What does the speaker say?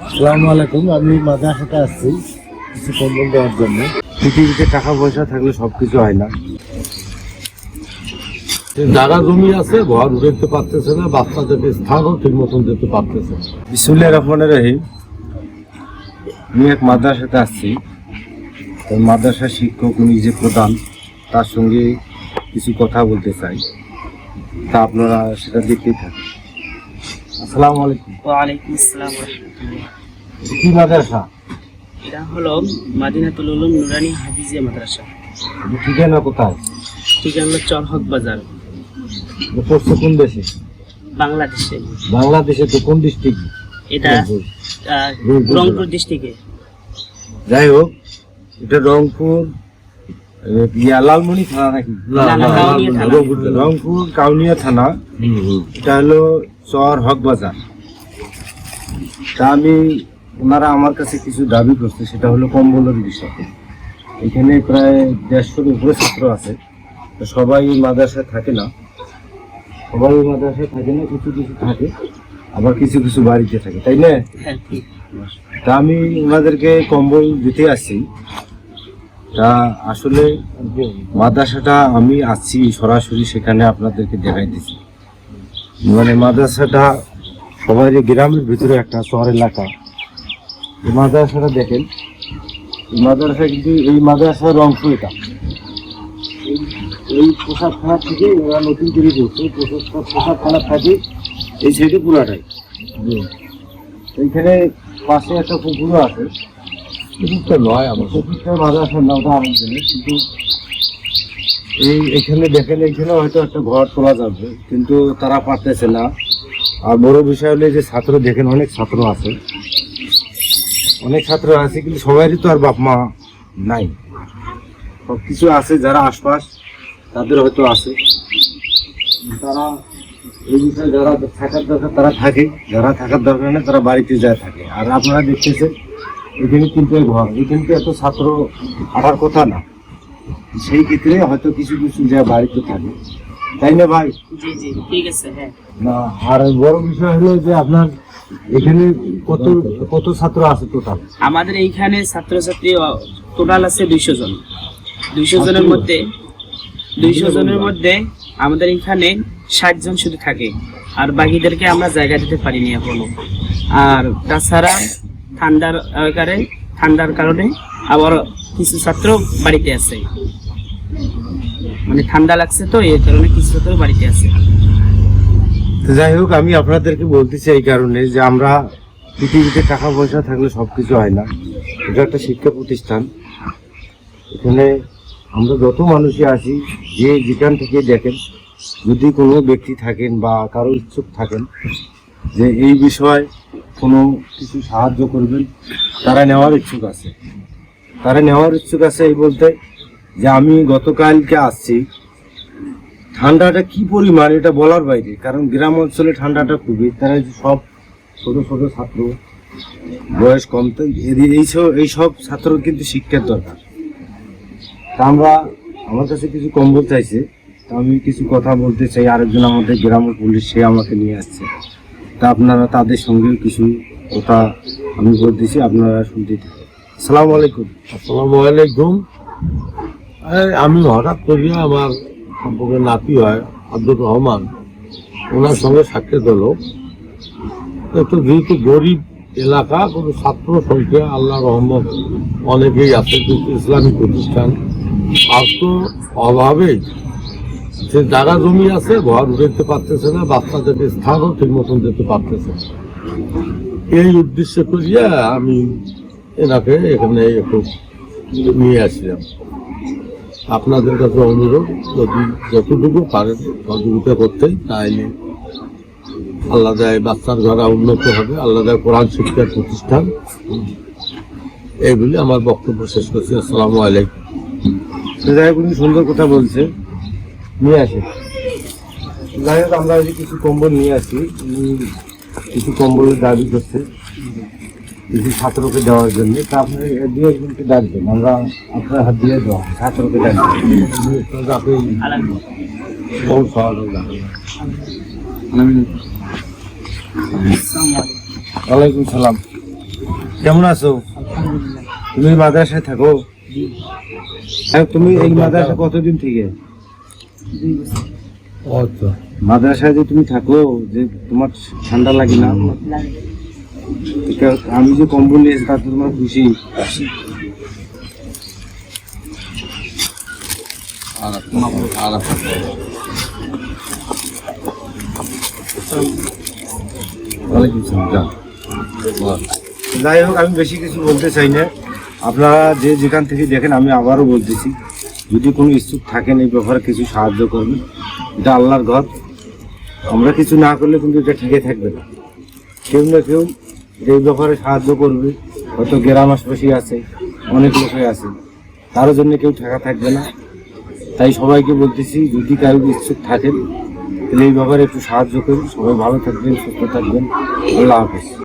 আসসালামু আলাইকুম। আমি মাদ্রাসাতে আসছি কিছু কম্বল দেওয়ার জন্য। পৃথিবীতে টাকা পয়সা থাকলে সবকিছু হয় না। জায়গা জমি আছে, ঘর উঠতে পারতেছে না, বাচ্চাদেরকে স্থানও ঠিক মতন যেতে পারতেছে না। বিসমিল্লাহির রহমানির রহিম। আমি এক মাদ্রাসাতে আসছি। ওই মাদ্রাসার শিক্ষক উনি যে প্রধান, তার সঙ্গে কিছু কথা বলতে চাই, তা আপনারা সেটা দেখতেই থাকেন। আসসালামু আলাইকুম। ওয়ালাইকুম আসসালাম ওয়া রাহমাতুল্লাহ। কি মাদ্রাসা? এটা হলো মাদিনাতুল উলুম নুরানি হাফিজিয়া মাদ্রাসা। ঠিকানা কোথায়? ঠিকানা চরহক বাজার, পড়ছে কোন দেশে? বাংলাদেশে। বাংলাদেশে তো কোন ডিস্ট্রিক্ট? এটা রংপুর ডিস্ট্রিক্টে। যাই হোক, এটা রংপুর লালমনি থানা নাকি? রংপুর কাউনিয়া থানা। এটা হলো চর হক বাজার। তা আমি ওনারা আমার কাছে কিছু দাবি করছে, সেটা হলো কম্বলের বিষয়। এখানে প্রায় 150-র উপরে ছাত্র আছে। তো সবাই এই মাদ্রাসায় থাকে না, কিছু কিছু থাকে, আবার কিছু কিছু বাড়িতে থাকে, তাই না? হ্যাঁ, ঠিক। তা আমি ওনাদেরকে কম্বল দিতে আসছি। তা আসলে মাদ্রাসাটা আমি আসছি সরাসরি সেখানে আপনাদেরকে দেখাইতেছি। মানে মাদ্রাসাটা সবাই গ্রামের ভিতরে একটা শহর এলাকা। এই মাদ্রাসাটা দেখেন, এই মাদ্রাসা কিন্তু এই মাদ্রাসার অংশ এটা। এই পোশাকখানা থেকে ওরা নতুন তৈরি করছে, পোশাকখানা থাকে এই সাইডে পুরাটাই। এইখানে পাশে একটা পুকুরও আছে। পুকুরটা নয়, আমার পুকুরটা মাদ্রাসার নামটা আমার জন্য, কিন্তু এখানে দেখেন, এইখানে হয়তো একটা ঘর তোলা যাবে, কিন্তু তারা পারতেছে না। আর বড় বিষয় হলে যে ছাত্র দেখেন, অনেক ছাত্র আছে, কিন্তু সবারই তো আর বাপ মা নাই। সব কিছু আছে, যারা আশপাশ তাদের হয়তো আছে। তারা এই বিষয়ে যারা থাকার দরকার তারা থাকে, যারা থাকার দরকার নেই তারা বাড়িতে যায় থাকে। আর আপনারা দেখতেছেন এখানে কিন্তু ঘর, এখানে তো এত ছাত্র আসার কথা না। সেই ক্ষেত্রে হয়তো কিছু কিছু যা বাড়িতে থাকে, তাই না ভাই? জি জি, ঠিক আছে। হ্যাঁ, না, আর বড় বিষয় হলো যে আপনার এখানে কত ছাত্র আছে টোটাল? আমাদের এইখানে ছাত্রছাত্রী টোটাল আছে 200 জন। 200 জনের মধ্যে আমাদের এখানে 60 জন শুধু থাকে, আর বাকিদেরকে আমরা জায়গা দিতে পারিনি এখনো। আর তাছাড়া ঠান্ডার কারণে আবার কিছু ছাত্র বাড়িতে আছে, মানে ঠান্ডা লাগছে তো এই কারণে কিছু ছাত্র বাড়িতে আছে। যাই হোক, আমি আপনাদেরকে বলতেছি এই কারণে যে আমরা পৃথিবীতে টাকা পয়সা থাকলে সবকিছু হয় না। এটা একটা শিক্ষা প্রতিষ্ঠান। এখানে আমরা যত মানুষই আসি, যে যেখান থেকে দেখেন, যদি কোনো ব্যক্তি থাকেন বা কারো ইচ্ছুক থাকেন যে এই বিষয়ে কোনো কিছু সাহায্য করবেন, তারা নেওয়ার ইচ্ছুক আছে। এই বলতে যে আমি গতকালকে আসছি, ঠান্ডাটা কি পরিমাণ এটা বলার বাইরে, কারণ গ্রাম অঞ্চলে ঠান্ডাটা খুবই। তারা সব ছোট ছোট ছাত্র, বয়স কম, তো এইসব ছাত্র কিন্তু শিক্ষার দরকার। তা আমার কাছে কিছু কম্বল চাইছে, তা আমি কিছু কথা বলতে চাই। আরেকজন আমাদের গ্রামের পুলিশ, সে আমাকে নিয়ে আসছে। তা আপনারা তাদের সঙ্গে কিছু কথা আমি বলতেছি, আপনারা শুনতে থাকুন। আসসালামু আলাইকুম। আসসালামু আলাইকুম। আমি হঠাৎ করিয়া আমার সম্পর্কে নাতি হয় আব্দুর রহমান, ওনার সঙ্গে সাক্ষাৎ হলো। একটু যেহেতু গরিব এলাকা, কোনো ছাত্র সংখ্যা আল্লাহ রহমত অনেকেই আছে, কিন্তু ইসলামিক প্রতিষ্ঠান আর তো অভাবেই যে জায়গা জমি আছে, ঘর উঠতে পারতেছে না, বাচ্চাদেরকে স্থানও ঠিক মতন যেতে পারতেছে না। এই উদ্দেশ্য করিয়া আমি এনাকে এখানে একটু নিয়ে আসলাম। আপনাদের কাছে অনুরোধ, যদি যতটুকু পারেন সহযোগিতা করতেই, তাইলে আল্লাহ দেয় বাচ্চার ঘরা উন্নত হবে, আল্লাহ দেয় কোরআন শিক্ষার প্রতিষ্ঠান। এইগুলি আমার বক্তব্য শেষ করছি। আসসালামু আলাইকুম। যাই হোক, সুন্দর কথা বলছে, নিয়ে আসে। যাই হোক, আমরা কিছু কম্বল নিয়ে আসি। কিছু কম্বলের দাবি করছে কিছু ছাত্রকে দেওয়ার জন্য। তা আপনি দু একজনকে ডাকবেন, আমরা আপনার হাত দিয়ে দেওয়া ছাত্রকে ডাকবেন। ওয়ালাইকুম সালাম। কেমন আছো? তুমি মাদ্রাসায় থাকো? হ্যাঁ, তুমি এই মাদ্রাসা কতদিন থেকে? 2 বছর আচ্ছা, মাদ্রাসায় যে তুমি থাকো, যে তোমার ঠান্ডা লাগে না? লাগে। আমি যে কম্বল নিয়েছি তাতে তোমার খুশি? ওয়ালাইকুম আসসালাম, যাও। যাই হোক, আমি বেশি কিছু বলতে চাই না। আপনারা যে যেখান থেকে দেখেন, আমি আবারও বলতেছি, যদি কোনো ইচ্ছুক থাকেন এই ব্যাপারে কিছু সাহায্য করবেন। এটা আল্লাহর ঘর, আমরা কিছু না করলে কিন্তু এটা ঠেকে থাকবে না। কেউ না কেউ এই ব্যাপারে সাহায্য করবে। হয়তো গ্রাম আশপাশে আছে, অনেক লোকে আছে, তার জন্য কেউ ঠেকা থাকবে না। তাই সবাইকে বলতেছি, যদি কারো ইচ্ছুক থাকেন তাহলে এই ব্যাপারে একটু সাহায্য করুন। সবাই ভালো থাকবেন, সুস্থ থাকবেন। আল্লাহ হাফেজ।